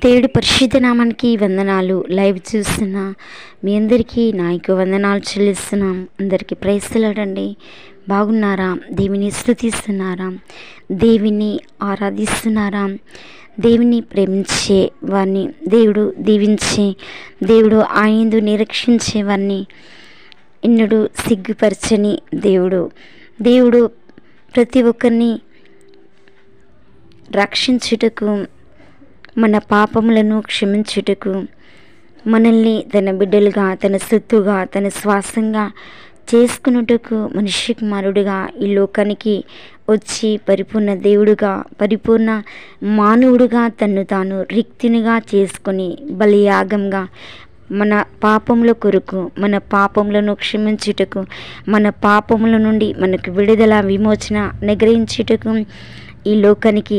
దేవుడి పరిశుద్ధ నామానికి వందనాలు. లైవ్ చూస్తున్న మీ అందరికీ నా యొక్క వందనాలు చెల్లిస్తున్నాం. అందరికీ ప్రైజ్ లాడండి. బాగున్నారా? దేవుని స్తుతిస్తున్నారా? దేవుని ఆరాధిస్తున్నారా? దేవుని ప్రేమించే వారిని దేవుడు దీవించే దేవుడు ఆయన నిరీక్షించే వారిని ఎన్నడూ సిగ్గుపరచని దేవుడు ప్రతి ఒక్కరిని రక్షించుటకు, మన పాపములను క్షమించుటకు, మనల్ని తన బిడ్డలుగా, తన సొత్తుగా, తన శ్వాసంగా చేసుకున్నటకు మనిషి కుమారుడుగా ఈ లోకానికి వచ్చి పరిపూర్ణ దేవుడుగా, పరిపూర్ణ మానవుడుగా తన్ను తాను రిక్తినిగా చేసుకొని బలియాగంగా మన పాపముల కొరకు, మన పాపములను క్షమించుటకు, మన పాపముల నుండి మనకు విడుదల విమోచన అనుగ్రహించుటకు ఈ లోకానికి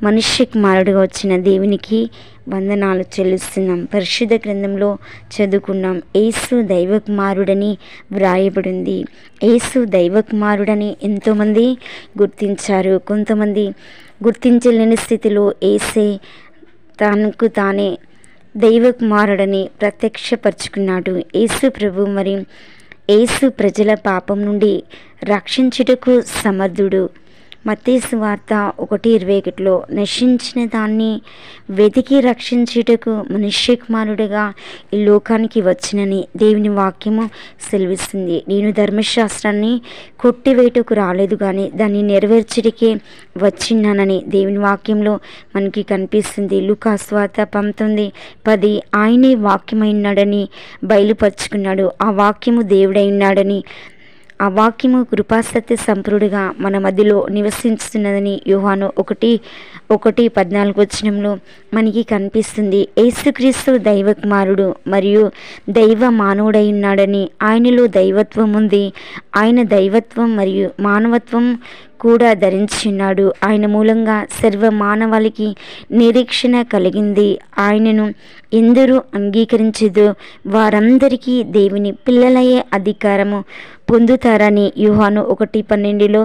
మనిషి కుమారుడుగా వచ్చిన దేవునికి వందనాలు చెల్లిస్తున్నాం. పరిశుద్ధ గ్రంథంలో చదువుకున్నాం, యేసు దైవ కుమారుడని వ్రాయబడింది. యేసు దైవ కుమారుడని ఎంతోమంది గుర్తించారు. కొంతమంది గుర్తించలేని స్థితిలో యేసే తనకు తానే దైవ కుమారుడని ప్రత్యక్షపరుచుకున్నాడు. యేసు ప్రభు మరి యేసు ప్రజల పాపం నుండి రక్షించుటకు సమర్థుడు. మత్తయి సువార్త 1:21 నశించిన దాన్ని వెతికి రక్షించుటకు మనుష్య కుమారుడిగా ఈ లోకానికి వచ్చినని దేవుని వాక్యము సెలవిస్తుంది. నేను ధర్మశాస్త్రాన్ని కొట్టివేయటకు రాలేదు కానీ దాన్ని నెరవేర్చుటకే వచ్చినానని దేవుని వాక్యంలో మనకి కనిపిస్తుంది. లూకా సువార్త 19:10 ఆయనే వాక్యమై ఉన్నాడని బయలుపరుచుకున్నాడు. ఆ వాక్యము దేవుడై ఉన్నాడని, ఆ వాక్యము కృపాసత్య సంపూర్ణుడిగా మన మధ్యలో నివసిస్తున్నదని యోహాను 1:14 మనకి కనిపిస్తుంది. యేసుక్రీస్తు దైవ కుమారుడు మరియు దైవ మానవుడై ఉన్నాడని, ఆయనలో దైవత్వం ఉంది. ఆయన దైవత్వం మరియు మానవత్వం కూడా ధరించున్నాడు. ఆయన మూలంగా సర్వ మానవాళికి నిరీక్షణ కలిగింది. ఆయనను ఎందరూ అంగీకరించదో వారందరికీ దేవుని పిల్లలయ్యే అధికారము పొందుతారని యోహాను 1:12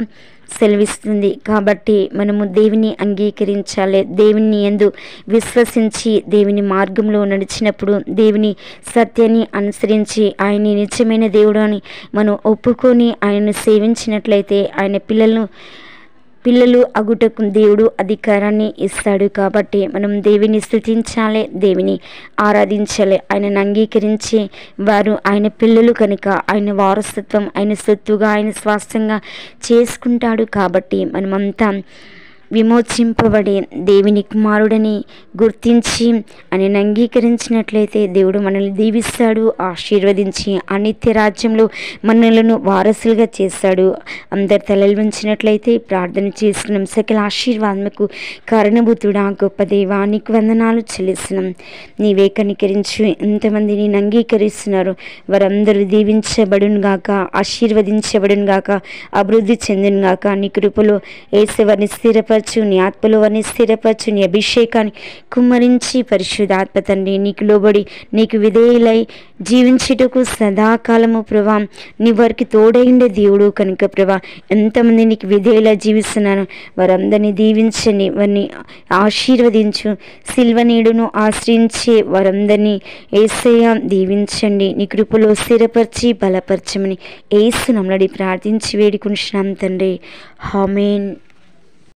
సెలవిస్తుంది. కాబట్టి మనము దేవుని అంగీకరించాలి. దేవుని యందు విశ్వసించి దేవుని మార్గంలో నడిచినప్పుడు, దేవుని సత్యాన్ని అనుసరించి ఆయన నిజమైన దేవుడు అని మనం ఒప్పుకొని ఆయనను సేవించినట్లయితే ఆయన పిల్లలు అగుటకు దేవుడు అధికారాన్ని ఇస్తాడు. కాబట్టి మనం దేవుని స్తుతించాలి, దేవుని ఆరాధించాలి. ఆయనను అంగీకరించి వారు ఆయన పిల్లలు కనుక ఆయన వారసత్వం, ఆయన సొత్తుగా, ఆయన స్వాస్థ్యంగా చేసుకుంటాడు. కాబట్టి మనమంతా విమోచింపబడి దేవుని కుమారుడని గుర్తించి ఆయనను అంగీకరించినట్లయితే దేవుడు మనల్ని దీవిస్తాడు, ఆశీర్వదించి ఆ నిత్య రాజ్యంలో మనలను వారసులుగా చేస్తాడు. అందరి తలలు వంచినట్లయితే ప్రార్థన చేసుకున్నాం. సకల ఆశీర్వాదముకు కారణభూతుడా గొప్ప దేవా, నీకు వందనాలు చెల్లిస్తున్నాం. నీవే కనికరించు. ఎంతమంది నేను అంగీకరిస్తున్నారు వారందరూ దీవించబడును గాక, ఆశీర్వదించబడును గాక, అభివృద్ధి చెందును గాక. నీ కృపలో యేసువారిని స్థిరపరచు, నీ ఆత్మలో వారిని స్థిరపరచు, నీ అభిషేకాన్ని కుమ్మరించి పరిశుద్ధాత్మ తండ్రి నీకు లోబడి నీకు విధేయులై జీవించుటకు సదాకాలము ప్రభా నీ వారికి తోడైండే దేవుడు కనుక ప్రభా ఎంతమంది నీకు విధేయులై జీవిస్తున్నాను వారందరినీ దీవించండి, వారిని ఆశీర్వదించు. సిల్వ నీడును ఆశ్రయించే వారందరినీ యేసయ్య దీవించండి. నీ కృపలో స్థిరపరిచి బలపరచమని యేసు నామములో ప్రార్థించి వేడుకుంటున్నాం తండ్రి. ఆమేన్.